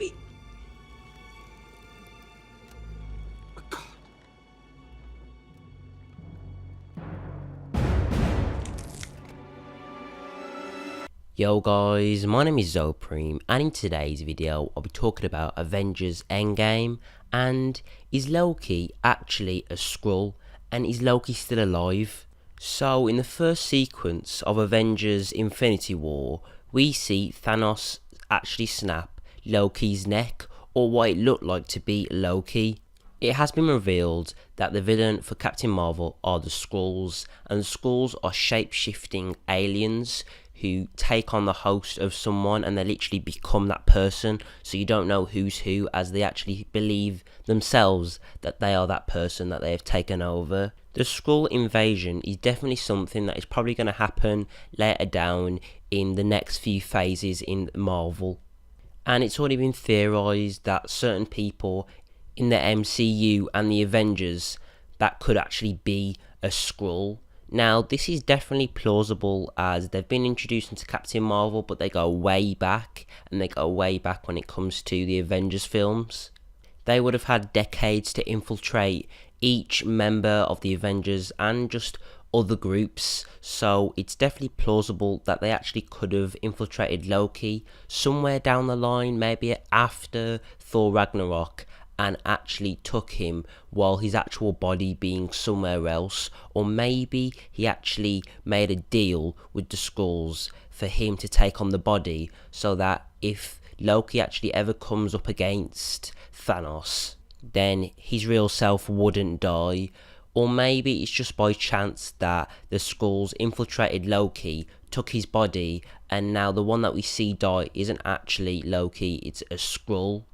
baby. Oh, God. Yo guys, my name is Zopreme, and in today's video I'll be talking about Avengers Endgame. And is Loki actually a Skrull, and is Loki still alive? So in the first sequence of Avengers Infinity War, we see Thanos actually snap Loki's neck, or what it looked like to be Loki. It has been revealed that the villain for Captain Marvel are the Skrulls, and the Skrulls are shape-shifting aliens who take on the host of someone and they literally become that person, so you don't know who's who, as they actually believe themselves that they are that person that they have taken over. The Skrull invasion is definitely something that is probably going to happen later down in the next few phases in Marvel, and it's already been theorised that certain people in the MCU and the Avengers that could actually be a Skrull. Now, this is definitely plausible as they've been introduced into Captain Marvel, but they go way back, and they go way back when it comes to the Avengers films. They would have had decades to infiltrate each member of the Avengers and just other groups, so it's definitely plausible that they actually could have infiltrated Loki somewhere down the line, maybe after Thor Ragnarok, and actually took him while his actual body being somewhere else. Or maybe he actually made a deal with the Skrulls for him to take on the body, so that if Loki actually ever comes up against Thanos, then his real self wouldn't die. Or maybe it's just by chance that the Skrulls infiltrated Loki, took his body, and now the one that we see die isn't actually Loki, it's a Skrull.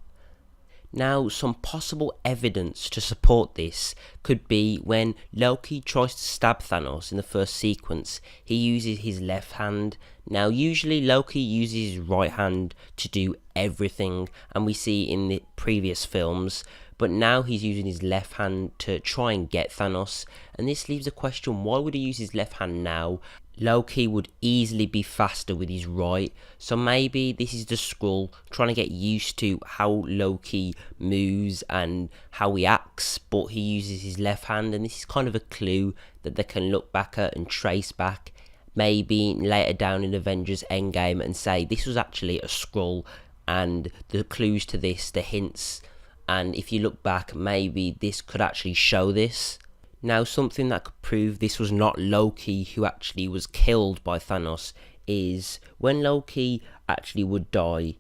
Now, some possible evidence to support this could be when Loki tries to stab Thanos in the first sequence, he uses his left hand. Now, usually Loki uses his right hand to do everything, and we see in the previous films, but now he's using his left hand to try and get Thanos, and this leaves a question: why would he use his left hand now? Loki would easily be faster with his right, so maybe this is the Skrull trying to get used to how Loki moves and how he acts, but he uses his left hand, and this is kind of a clue that they can look back at and trace back maybe later down in Avengers Endgame and say this was actually a Skrull, and the clues to this, the hints, and if you look back maybe this could actually show this. Now, something that could prove this was not Loki who actually was killed by Thanos is when Loki actually would die,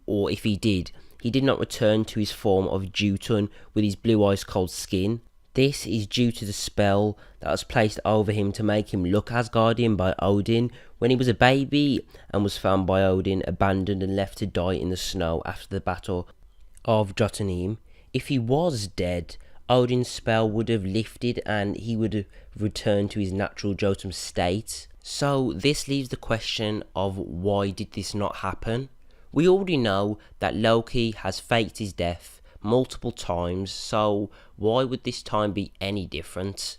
or if he did not return to his form of Jotun with his blue ice cold skin. This is due to the spell that was placed over him to make him look Asgardian by Odin when he was a baby and was found by Odin abandoned and left to die in the snow after the battle of Jotunheim. If he was dead, Odin's spell would have lifted and he would have returned to his natural Jotun state. So this leaves the question of why did this not happen? We already know that Loki has faked his death multiple times, so why would this time be any different?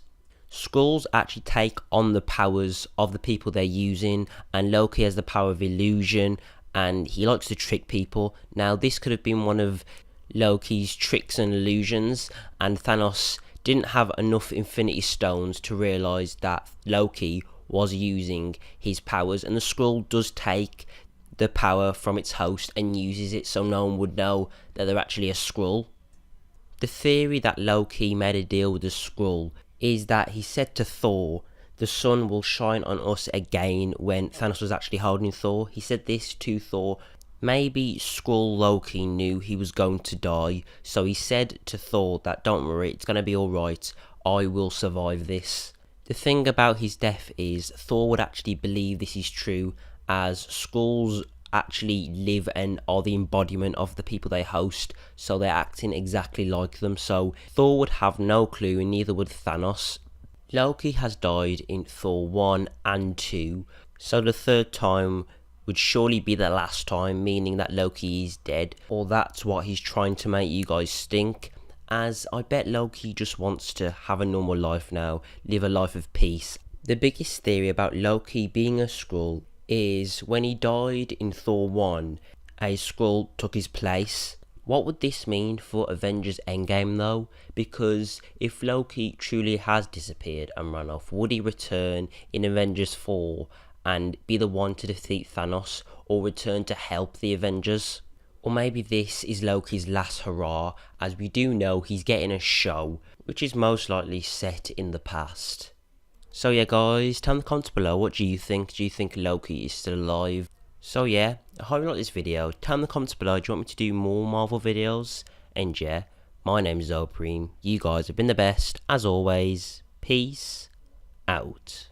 Skrulls actually take on the powers of the people they're using, and Loki has the power of illusion and he likes to trick people. Now, this could have been one of Loki's tricks and illusions, and Thanos didn't have enough Infinity Stones to realise that Loki was using his powers, and the Skrull does take the power from its host and uses it so no one would know that they're actually a Skrull. The theory that Loki made a deal with the Skrull is that he said to Thor, "The sun will shine on us again," when Thanos was actually holding Thor. He said this to Thor. Maybe Skrull Loki knew he was going to die, so he said to Thor that don't worry, it's going to be alright, I will survive this. The thing about his death is Thor would actually believe this is true, as Skrulls actually live and are the embodiment of the people they host, so they're acting exactly like them, so Thor would have no clue and neither would Thanos. Loki has died in Thor 1 and 2, so the third time would surely be the last time, meaning that Loki is dead, or that's what he's trying to make you guys think, as I bet Loki just wants to have a normal life now, live a life of peace. The biggest theory about Loki being a Skrull is when he died in Thor 1, a Skrull took his place. What would this mean for Avengers Endgame though? Because if Loki truly has disappeared and run off, would he return in Avengers 4 and be the one to defeat Thanos, or return to help the Avengers? Or maybe this is Loki's last hurrah, as we do know he's getting a show, which is most likely set in the past. So yeah guys, tell in the comments below, what do you think? Do you think Loki is still alive? So yeah, I hope you like this video. Tell in the comments below, do you want me to do more Marvel videos? And yeah, my name is Zopreme. You guys have been the best, as always. Peace out.